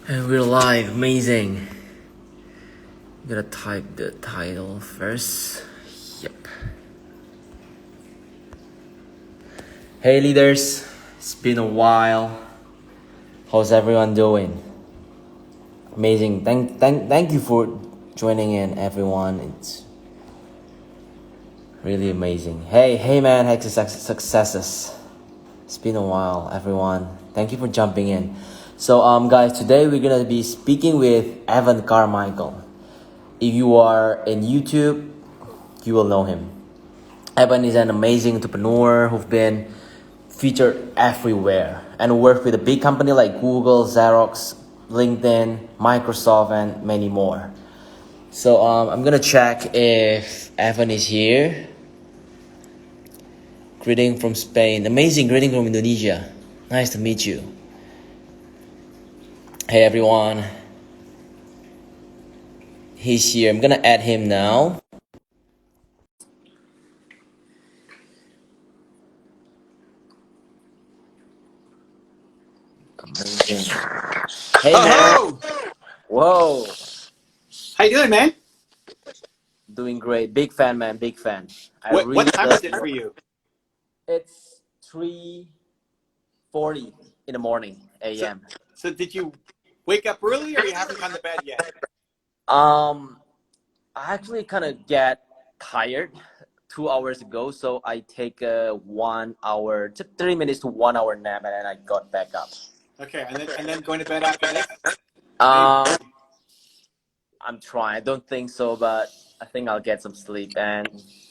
And we're live, amazing. Gotta type the title first. Yep. Hey leaders, it's been a while. How's everyone doing? Amazing. Thank you for joining in, everyone. It's really amazing. Hey man, Hex successes. It's been a while, everyone. Thank you for jumping in. So guys, today we're gonna be speaking with Evan Carmichael. If you are in YouTube, you will know him. Evan is an amazing entrepreneur who've been featured everywhere and worked with a big company like Google, Xerox, LinkedIn, Microsoft, and many more. So I'm gonna check if Evan is here. Greeting from Spain. Amazing greeting from Indonesia. Nice to meet you. Hey everyone. He's here. I'm gonna add him now. Amazing. Hey man. Oh, Whoa. how you doing, man? Doing great. Big fan, man. Big fan. I What really time love is it you. for you? It's 3:40 in the morning, So, a.m. so did you wake up early, or you haven't gone to bed yet? I actually kind of get tired 2 hours ago, so I take a 1 hour, just 3 minutes to 1 hour nap, and then I got back up. Okay, and then going to bed after this. Amazing. Um, I'm trying. I don't think so, but I think I'll get some sleep and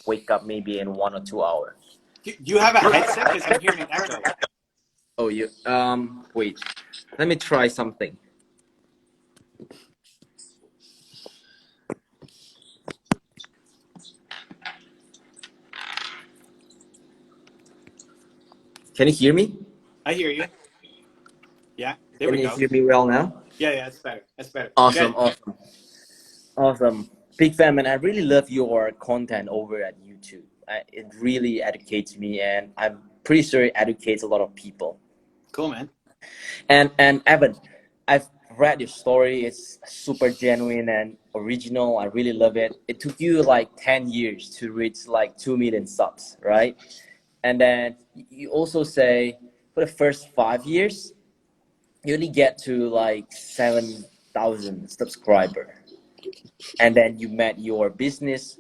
wake up maybe in 1 or 2 hours. Do you have a headset? Because I'm hearing an echo. Oh, you wait. Let me try something. Can you hear me? I hear you. Yeah, there Can we you go. hear me well now? Yeah, that's better. That's better. Awesome, Good. awesome, awesome. Big fan, man. I really love your content over at YouTube. It really educates me, and I'm pretty sure it educates a lot of people. Cool, man. And Evan, I've read your story. It's super genuine and original. I really love it. It took you like 10 years to reach like 2 million subs, right? And then you also say for the first 5 years, you only get to like 7,000 subscriber. And then you met your business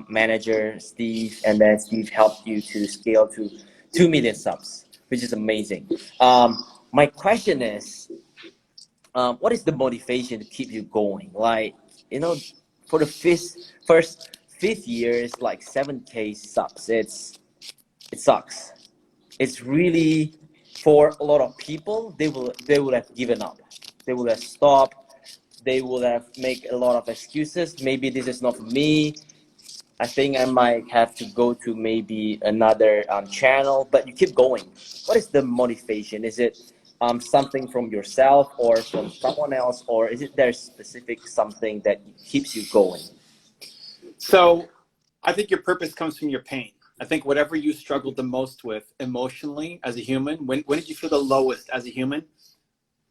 manager, Steve, and then Steve helped you to scale to 2 million subs, which is amazing. My question is, what is the motivation to keep you going? Like, for the first 5 year, it's like 7K subs. It sucks. It's really, for a lot of people, they will have given up. They will have stopped. They will have make a lot of excuses. Maybe this is not for me. I think I might have to go to maybe another channel. But you keep going. What is the motivation? Is it something from yourself or from someone else, or is it there specific something that keeps you going? So, I think your purpose comes from your pain. I think whatever you struggled the most with emotionally as a human, when did you feel the lowest as a human?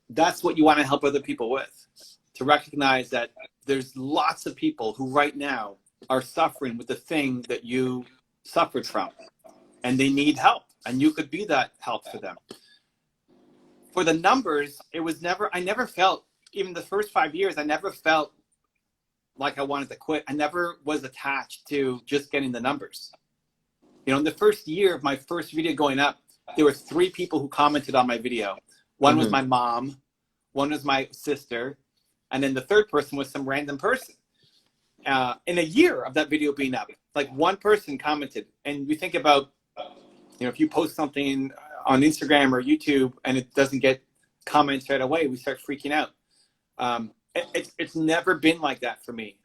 That's what you want to help other people with. To recognize that there's lots of people who right now are suffering with the thing that you suffered from, and they need help, and you could be that help for them. For the numbers, I never felt, even the first 5 years, I never felt like I wanted to quit. I never was attached to just getting the numbers. In the first year of my first video going up, there were 3 people who commented on my video. One was Mm-hmm. my mom, one was my sister, and then the third person was some random person. In a year of that video being up, like one person commented. And you think about, if you post something on Instagram or YouTube and it doesn't get comments right away, we start freaking out. It's never been like that for me.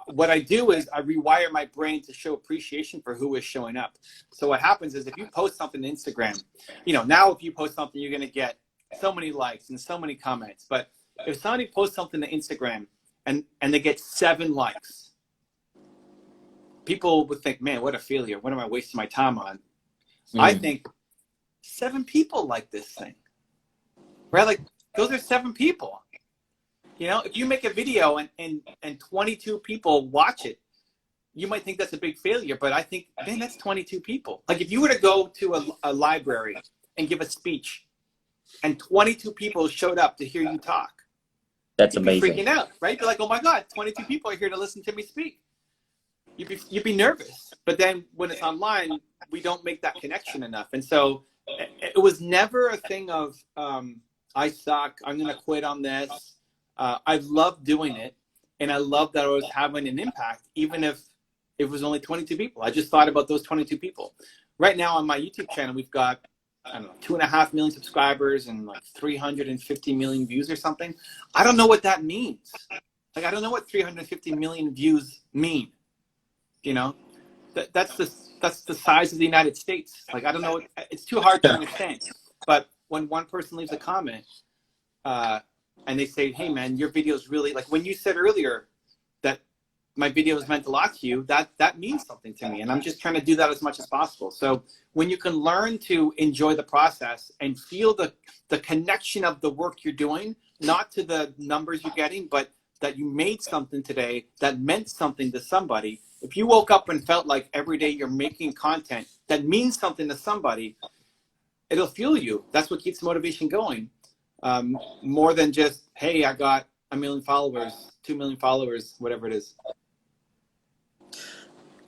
What I do is I rewire my brain to show appreciation for who is showing up. So what happens is if you post something on Instagram, now if you post something, you're going to get so many likes and so many comments. But if somebody posts something to Instagram and they get 7 likes, people would think, man, what a failure. What am I wasting my time on? I think 7 people like this thing, right? Like, those are 7 people. You know, if you make a video and 22 people watch it, you might think that's a big failure, but I think, man, that's 22 people. Like if you were to go to a library and give a speech and 22 people showed up to hear you talk, That's you'd be amazing. freaking out, right? You'd be like, oh my God, 22 people are here to listen to me speak. You'd be nervous. But then when it's online, we don't make that connection enough. And so it was never a thing of, I suck, I'm going to quit on this. I loved doing it, and I loved that I was having an impact, even if it was only 22 people. I just thought about those 22 people. Right now on my YouTube channel, we've got, I don't know, 2.5 million subscribers and like 350 million views or something. I don't know what that means. Like, I don't know what 350 million views mean. You know, that's the size of the United States. Like, I don't know. It's too hard to understand. But when one person leaves a comment, and they say, hey man, your video is really, like when you said earlier that my video has meant a lot to you, that means something to me. And I'm just trying to do that as much as possible. So when you can learn to enjoy the process and feel the connection of the work you're doing, not to the numbers you're getting, but that you made something today that meant something to somebody. If you woke up and felt like every day you're making content that means something to somebody, it'll fuel you. That's what keeps motivation going. More than just, hey, I got 1 million followers, 2 million followers, whatever it is.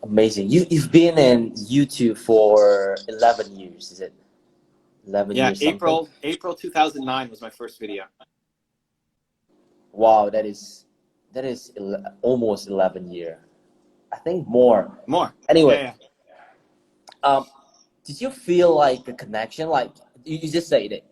Amazing. You've been in YouTube for 11 years, is it? 11 Yeah, years something? April 2009 was my first video. Wow, that is almost 11 year. I think more. More. Anyway, Yeah. did you feel like the connection? Like you just said it.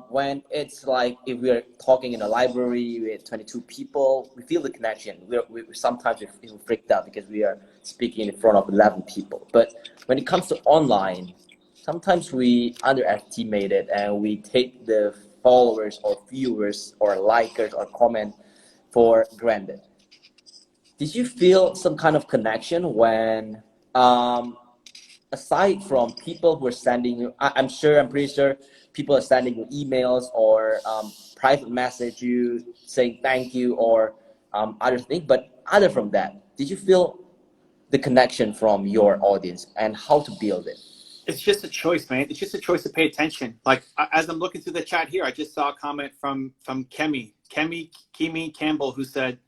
When it's like if we're talking in a library with 22 people, we feel the connection. We sometimes we feel freaked out because we are speaking in front of 11 people. But when it comes to online, sometimes we underestimate it and we take the followers or viewers or likers or comment for granted. Did you feel some kind of connection when aside from people who are sending you, I'm pretty sure people are sending you emails or private message you saying thank you or other things, but other from that, did you feel the connection from your audience and how to build it? It's just a choice, man. It's just a choice to pay attention. Like as I'm looking through the chat here, I just saw a comment from Kemi Campbell, who said,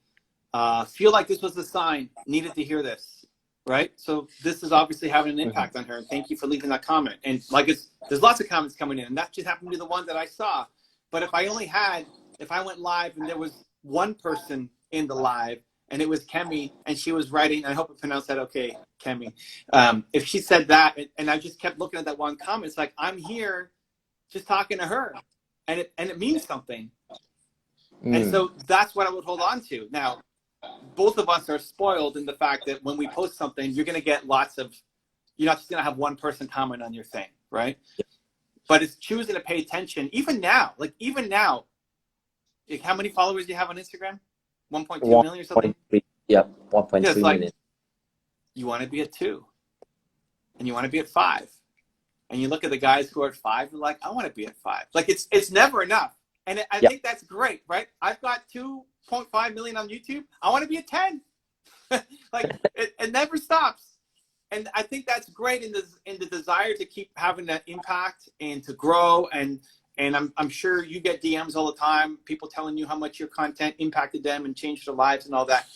feel like this was a sign, needed to hear this. Right? So this is obviously having an impact on her. And thank you for leaving that comment. And like there's lots of comments coming in, and that just happened to be the one that I saw. But if I went live and there was one person in the live and it was Kemi and she was writing, I hope I pronounced that okay, Kemi. If she said that and I just kept looking at that one comment, it's like, I'm here just talking to her. And it means something. And so that's what I would hold on to. Now, both of us are spoiled in the fact that when we post something, you're going to get you're not just going to have one person comment on your thing, right? But it's choosing to pay attention. Even now, like how many followers do you have on Instagram? 1.2 million or something? 1.3, yeah, 1.3 yeah, million. like, you want to be at 2 and you want to be at 5. And you look at the guys who are at 5, you're like, I want to be at 5. Like it's never enough. And I think that's great, right? I've got 2.5 million on YouTube. I want to be at 10. Like it never stops. And I think that's great in the desire to keep having that impact and to grow. And I'm sure you get DMs all the time, people telling you how much your content impacted them and changed their lives and all that.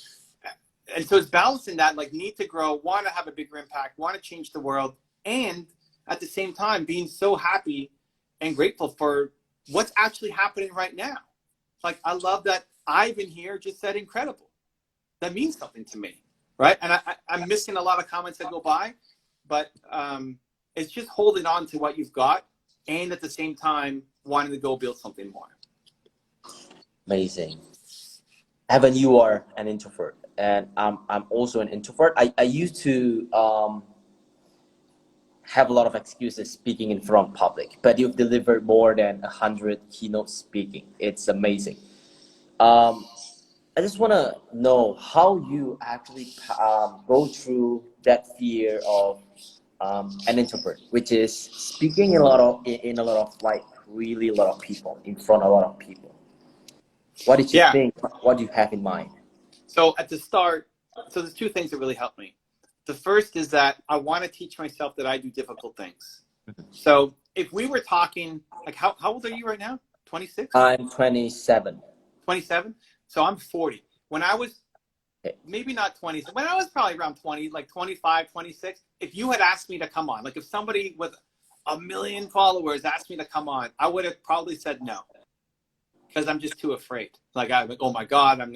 And so it's balancing that, like, need to grow, want to have a bigger impact, want to change the world, and at the same time being so happy and grateful for what's actually happening right now. Like, I love that Ivan here just said incredible. That means something to me, right? And I'm missing a lot of comments that go by, but it's just holding on to what you've got and at the same time wanting to go build something more. Amazing. Evan, you are an introvert, and I'm also an introvert. I used to have a lot of excuses speaking in front of public, but you've delivered more than 100 keynote speaking. It's amazing. I just want to know how you actually go through that fear of an introvert, which is speaking in a lot of like really a lot of people, in front of a lot of people. What did you Yeah. think? What do you have in mind? So at the start, so there's two things that really helped me. The first is that I want to teach myself that I do difficult things. So if we were talking, like, how old are you right now? 26? I'm 27. 27? So I'm 40. When I was, Okay. maybe not 20, when I was probably around 20, like 25, 26, if you had asked me to come on, like if somebody with 1 million followers asked me to come on, I would have probably said no, because I'm just too afraid. Like, I'm like, oh my God, I'm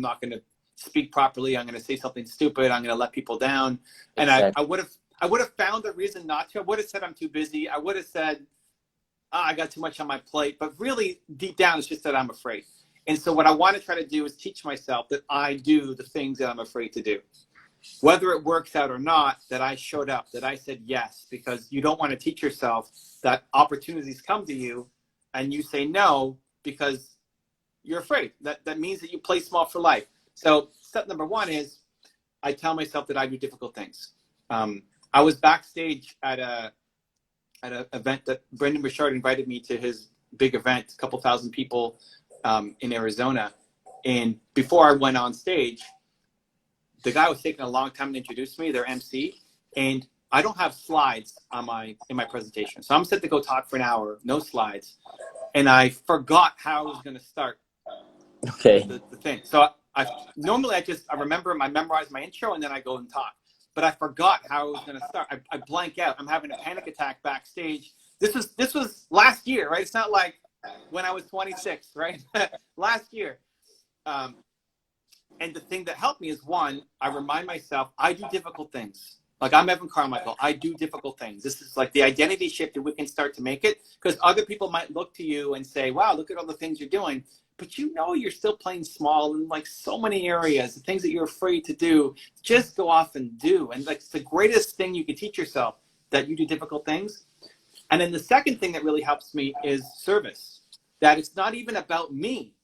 not going to speak properly. I'm going to say something stupid. I'm going to let people down. And Exactly. I would have found a reason not to. I would have said I'm too busy. I would have said, I got too much on my plate. But really, deep down, it's just that I'm afraid. And so what I want to try to do is teach myself that I do the things that I'm afraid to do. Whether it works out or not, that I showed up, that I said yes, because you don't want to teach yourself that opportunities come to you and you say no because you're afraid. That means that you play small for life. So step number one is I tell myself that I do difficult things. I was backstage at an event that Brendan Burchard invited me to, his big event, a couple thousand people in Arizona. And before I went on stage, the guy was taking a long time to introduce me, their MC, and I don't have slides in my presentation. So I'm set to go talk for an hour, no slides, and I forgot how I was going to start Okay. the thing. So I memorize my intro and then I go and talk. But I forgot how I was going to start. I blank out. I'm having a panic attack backstage. This was last year, right? It's not like when I was 26, right? Last year. And the thing that helped me is, one, I remind myself I do difficult things. Like, I'm Evan Carmichael. I do difficult things. This is like the identity shift that we can start to make it, because other people might look to you and say, wow, look at all the things you're doing. But you know you're still playing small in like so many areas. The things that you're afraid to do, just go off and do. And like, it's the greatest thing you can teach yourself, that you do difficult things. And then the second thing that really helps me is service. That it's not even about me.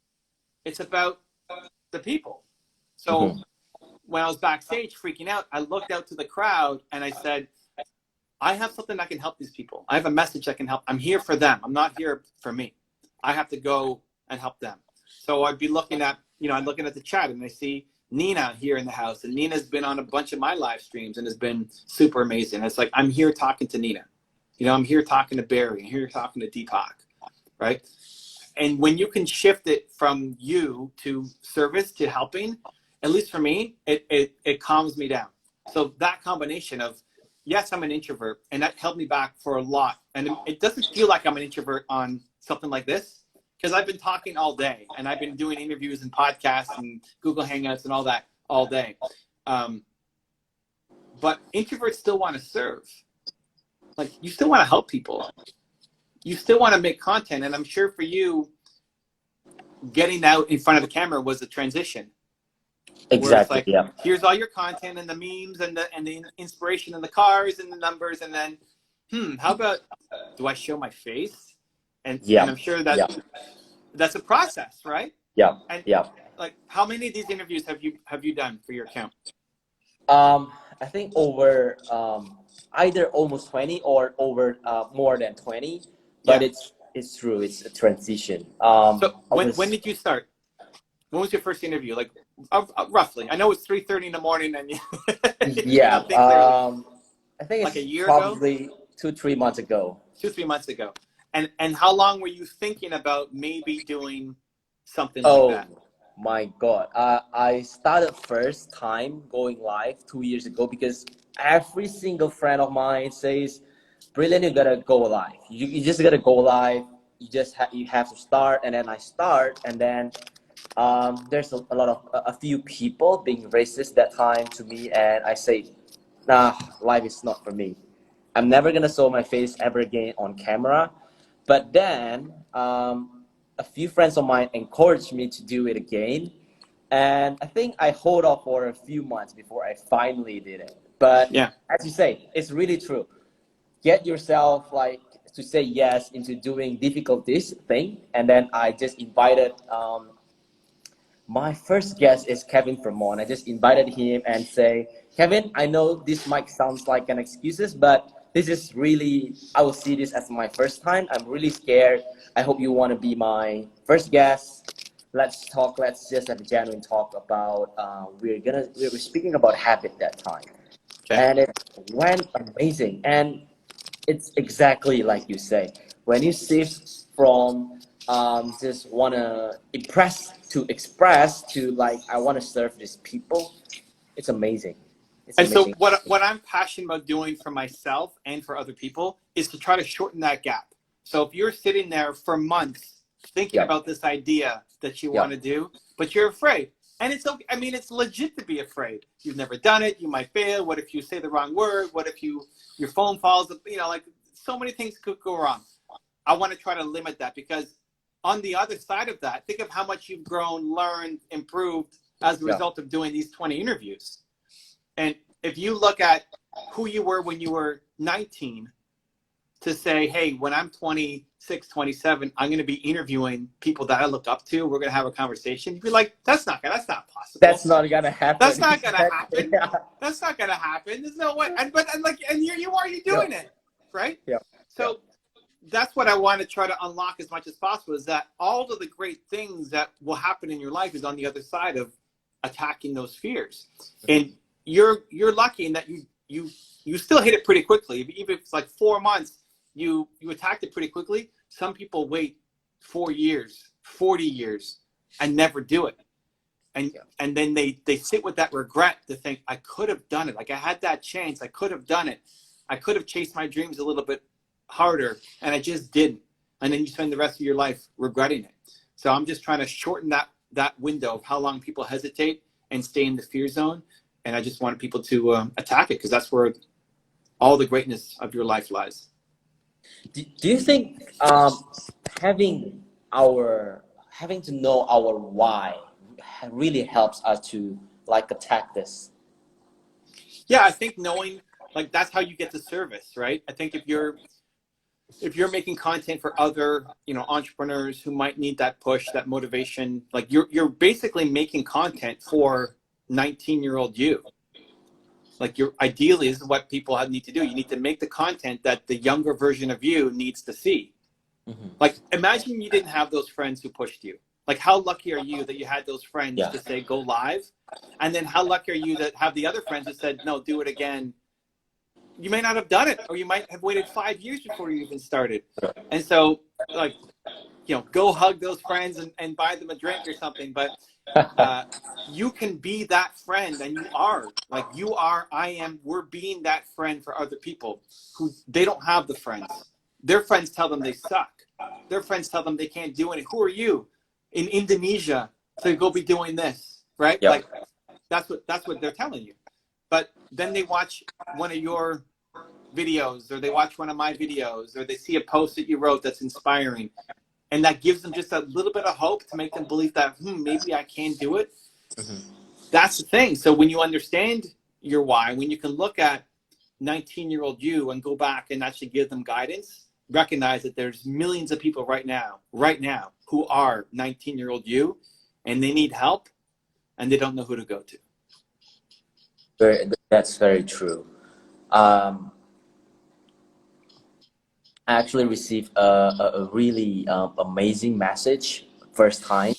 It's about the people. So when I was backstage freaking out, I looked out to the crowd and I said, I have something that can help these people. I have a message that can help. I'm here for them. I'm not here for me. I have to go and help them. So I'd be looking at, I'm looking at the chat and I see Nina here in the house, and Nina's been on a bunch of my live streams and has been super amazing. It's like, I'm here talking to Nina. I'm here talking to Barry. I'm here talking to Deepak, right? And when you can shift it from you to service to helping, at least for me, it calms me down. So that combination of, yes, I'm an introvert, and that held me back for a lot. And it doesn't feel like I'm an introvert on something like this, because I've been talking all day, and I've been doing interviews and podcasts and Google Hangouts and all that all day. But introverts still want to serve. Like, you still want to help people. You still want to make content. And I'm sure for you, getting out in front of the camera was a transition. Exactly. Like, yeah. Here's all your content and the memes and the inspiration and the cars and the numbers, and then, how about, do I show my face? And I'm sure that that's a process, right? Yeah. And yeah. like, how many of these interviews have you done for your account? I think over either almost 20 or over more than 20, but it's true. It's a transition. So when did you start? When was your first interview? Like, roughly. I know it's 3:30 in the morning, and yeah. I think it's like a year probably ago? 2-3 months ago. 2-3 months ago. And how long were you thinking about maybe doing something like that? Oh my God. I started first time going live 2 years ago because every single friend of mine says, Brilliant, you gotta go live. You just gotta go live. You have to start, and then I start, and then there's a few people being racist that time to me, and I say, nah, live is not for me. I'm never gonna show my face ever again on camera. But then a few friends of mine encouraged me to do it again, and I think I hold off for a few months before I finally did it. But as you say, it's really true. Get yourself like to say yes into doing difficult this thing, and then I just invited my first guest is Kevin Vermont. I just invited him and say, Kevin, I know this mic sounds like an excuses, but this is really, I will see this as my first time. I'm really scared. I hope you want to be my first guest. let's talk. Let's just have a genuine talk about. We were speaking about habit that time, Okay. and it went amazing. And it's exactly like you say. When you shift from just wanna impress to express to like I wanna serve these people, it's amazing. It's And so amazing. what I'm passionate about doing for myself and for other people is to try to shorten that gap. So if you're sitting there for months thinking Yeah. about this idea that you Yeah. want to do, but you're afraid, and it's okay. I mean, it's legit to be afraid. You've never done it. You might fail. What if you say the wrong word? What if your phone falls? You know, like so many things could go wrong. I want to try to limit that because on the other side of that, think of how much you've grown, learned, improved as a Yeah. result of doing these 20 interviews. And if you look at who you were when you were 19 to say, hey, when I'm 26, 27, I'm going to be interviewing people that I look up to. We're going to have a conversation. You'd be like, that's not possible. That's not gonna happen. That's not going to Exactly. happen. Yeah. That's not going to happen. There's no way. And here you are, you're doing it, right? Yeah. So that's what I want to try to unlock as much as possible, is that all of the great things that will happen in your life is on the other side of attacking those fears. And you're lucky in that you still hit it pretty quickly. Even if it's like 4 months, you attacked it pretty quickly. Some people wait 4 years, 40 years, and never do it. And then they sit with that regret to think, I could have done it. Like I had that chance. I could have done it. I could have chased my dreams a little bit harder, and I just didn't. And then you spend the rest of your life regretting it. So I'm just trying to shorten that window of how long people hesitate and stay in the fear zone. And I just want people to attack it, because that's where all the greatness of your life lies. Do you think having having to know our why really helps us to like attack this? Yeah, I think knowing, like, that's how you get to service, right? I think if you're making content for other, entrepreneurs who might need that push, that motivation, like you're basically making content for 19-year-old you. Like ideally, this is what people need to do. You need to make the content that the younger version of you needs to see. Mm-hmm. Like imagine you didn't have those friends who pushed you. Like how lucky are you that you had those friends to say go live? And then how lucky are you that have the other friends that said, no, do it again. You may not have done it, or you might have waited 5 years before you even started. And so like, go hug those friends and buy them a drink or something. But you can be that friend, and we're being that friend for other people who they don't have the friends. Their friends tell them they suck. Their friends tell them they can't do it. Who are you in Indonesia to go be doing this, right? Yep. Like that's what they're telling you. But then they watch one of your videos, or they watch one of my videos, or they see a post that you wrote that's inspiring. And that gives them just a little bit of hope to make them believe that, maybe I can do it. Mm-hmm. That's the thing. So when you understand your why, when you can look at 19-year-old you and go back and actually give them guidance, recognize that there's millions of people right now, who are 19-year-old you, and they need help, and they don't know who to go to. That's very true. I actually received a really amazing message first time,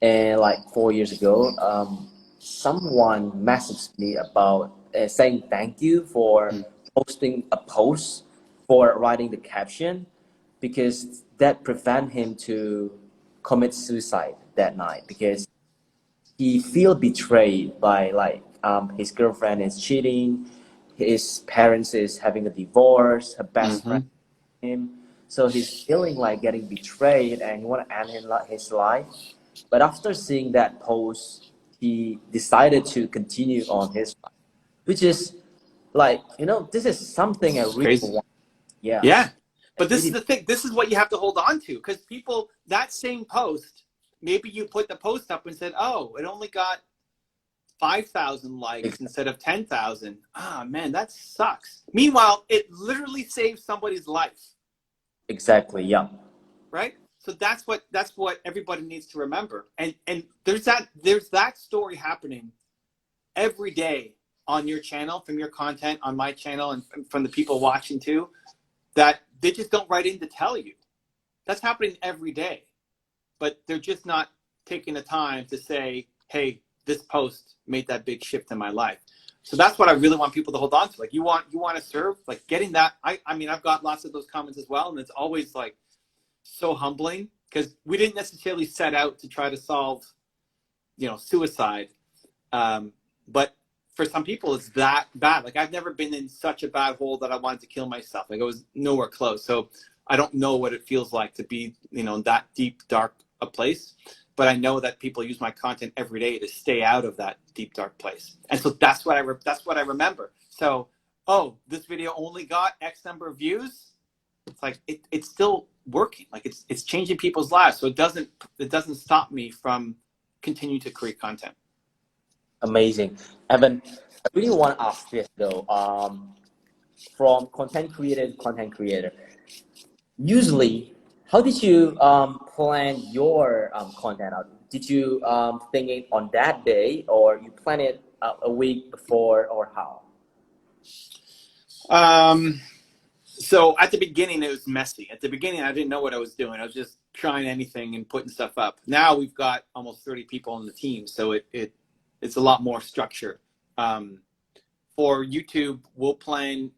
and like 4 years ago, someone messaged me about saying thank you for posting a post, for writing the caption, because that prevent him to commit suicide that night, because he feel betrayed by like his girlfriend is cheating, his parents is having a divorce, her best friend him. So he's feeling like getting betrayed, and he want to end his life. But after seeing that post, he decided to continue on his life, which is like, this is something I It's really crazy. want. Yeah. Yeah. But this Really, is the thing. This is what you have to hold on to, because people, that same post, maybe you put the post up and said, oh, it only got 5,000 likes instead of 10,000. Ah, man, that sucks. Meanwhile, it literally saved somebody's life. exactly. Yeah. Right? So that's what everybody needs to remember. And there's that story happening every day on your channel, from your content, on my channel, and from the people watching too, that they just don't write in to tell you. That's happening every day. But they're just not taking the time to say, hey, this post made that big shift in my life. So that's what I really want people to hold on to. Like, you want to serve, like getting that. I mean, I've got lots of those comments as well. And it's always like so humbling, because we didn't necessarily set out to try to solve, suicide. But for some people, it's that bad. Like, I've never been in such a bad hole that I wanted to kill myself. Like, I was nowhere close. So I don't know what it feels like to be, that deep, dark a place. But I know that people use my content every day to stay out of that deep, dark place. And so that's what I remember. So, oh, this video only got X number of views. It's like, it's still working. Like, it's changing people's lives. So it doesn't stop me from continuing to create content. Amazing. Evan, I really want to ask this though. From content creator to content creator, usually, how did you plan your content out? Did you think it on that day, or you plan it a week before, or how? So at the beginning, it was messy. At the beginning, I didn't know what I was doing. I was just trying anything and putting stuff up. Now we've got almost 30 people on the team, so it's a lot more structured. For YouTube, we'll plan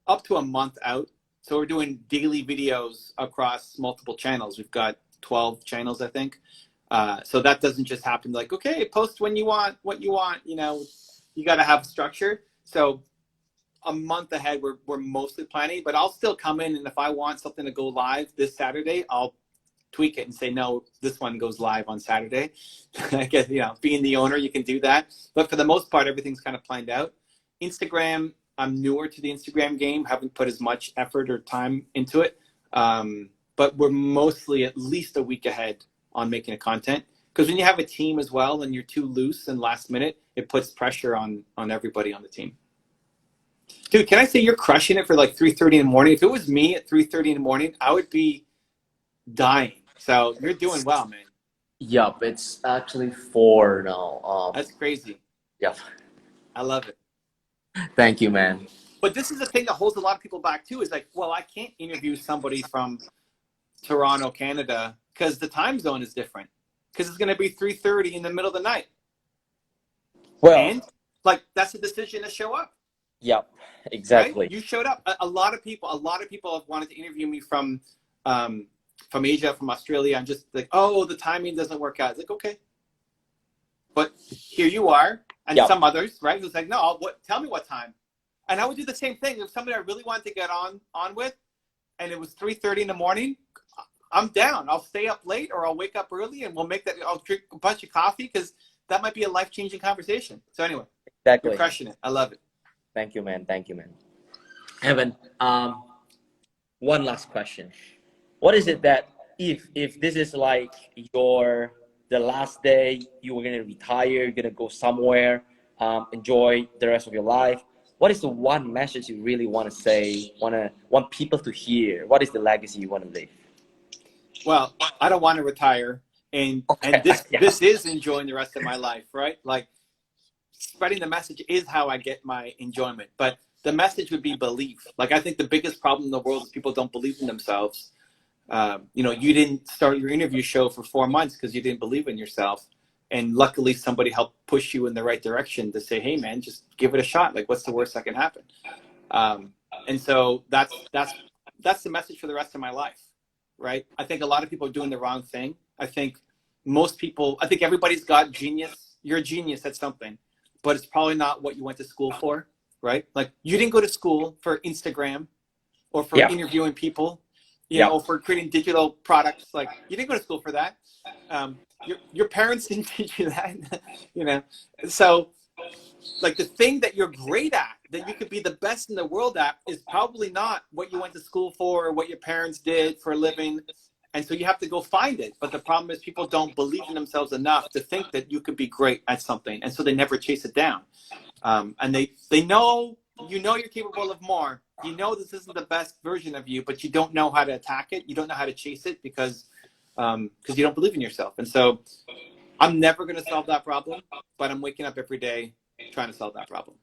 up to a month out. So we're doing daily videos across multiple channels. We've got 12 channels, I think. So that doesn't just happen like, okay, post when you want, what you want. You got to have structure. So a month ahead, we're mostly planning, but I'll still come in, and if I want something to go live this Saturday, I'll tweak it and say, no, this one goes live on Saturday. I guess, being the owner, you can do that. But for the most part, everything's kind of planned out. Instagram, I'm newer to the Instagram game, haven't put as much effort or time into it. But we're mostly at least a week ahead on making a content. Because when you have a team as well and you're too loose and last minute, it puts pressure on everybody on the team. Dude, can I say you're crushing it for like 3:30 in the morning? If it was me at 3:30 in the morning, I would be dying. So you're doing well, man. Yup, it's actually 4 now. That's crazy. Yep. I love it. Thank you, man. But this is the thing that holds a lot of people back too, is like, well, I can't interview somebody from Toronto, Canada, because the time zone is different. Because it's going to be 3:30 in the middle of the night. Well, and like, that's a decision to show up. Yep, exactly. Right? You showed up. A lot of people have wanted to interview me from Asia, from Australia. I'm just like, oh, the timing doesn't work out. It's like, okay. But here you are, and some others, right? Who's like, no, tell me what time. And I would do the same thing. If somebody I really wanted to get on with, and it was 3:30 in the morning, I'm down. I'll stay up late, or I'll wake up early, and we'll make that. I'll drink a bunch of coffee, because that might be a life-changing conversation. So anyway, exactly. You're crushing it. I love it. Thank you, man. Thank you, man. Evan, one last question. What is it that if this is like the last day you were gonna retire, you're gonna go somewhere, enjoy the rest of your life, what is the one message you really want to say, want people to hear? What is the legacy you want to leave? Well, I don't want to retire, and this is enjoying the rest of my life, right? Like, spreading the message is how I get my enjoyment. But the message would be belief. Like, I think the biggest problem in the world is people don't believe in themselves. You didn't start your interview show for 4 months because you didn't believe in yourself. And luckily somebody helped push you in the right direction to say, hey man, just give it a shot. Like, what's the worst that can happen? And so that's the message for the rest of my life, right? I think a lot of people are doing the wrong thing. I think everybody's got genius. You're a genius at something, but it's probably not what you went to school for, right? Like, you didn't go to school for Instagram or for interviewing people, or for creating digital products. Like, you didn't go to school for that. Your parents didn't teach you that, So, like, the thing that you're great at, that you could be the best in the world at, is probably not what you went to school for or what your parents did for a living. And so you have to go find it. But the problem is people don't believe in themselves enough to think that you could be great at something. And so they never chase it down. And they know, you're capable of more. You know this isn't the best version of you, but you don't know how to attack it. You don't know how to chase it because you don't believe in yourself. And so I'm never going to solve that problem, but I'm waking up every day trying to solve that problem.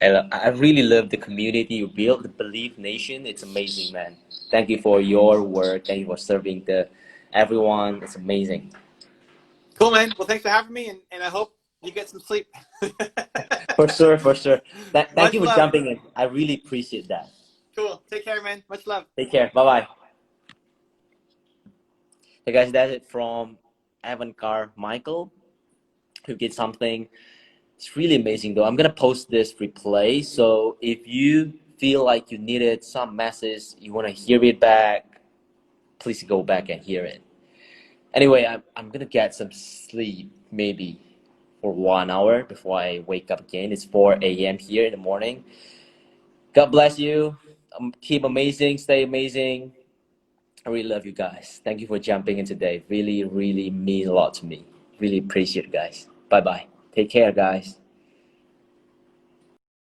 I really love the community you built, the Believe Nation. It's amazing, man. Thank you for your work. Thank you for serving everyone. It's amazing. Cool, man. Well, thanks for having me, and I hope you get some sleep. For sure, for sure. Thank Much you for love. jumping in. I really appreciate that. Cool. Take care, man. Much love. Take care. Bye bye. Hey guys, that's it from Evan Carmichael, who did something. It's really amazing though. I'm gonna post this replay, so if you feel like you needed some message, you want to hear it back, please go back and hear it. Anyway, I'm gonna get some sleep, maybe for 1 hour before I wake up again. It's 4 a.m. here in the morning. God bless you. Keep amazing, stay amazing. I really love you guys. Thank you for jumping in today. Really, really means a lot to me. Really appreciate it, guys. Bye bye. Take care, guys.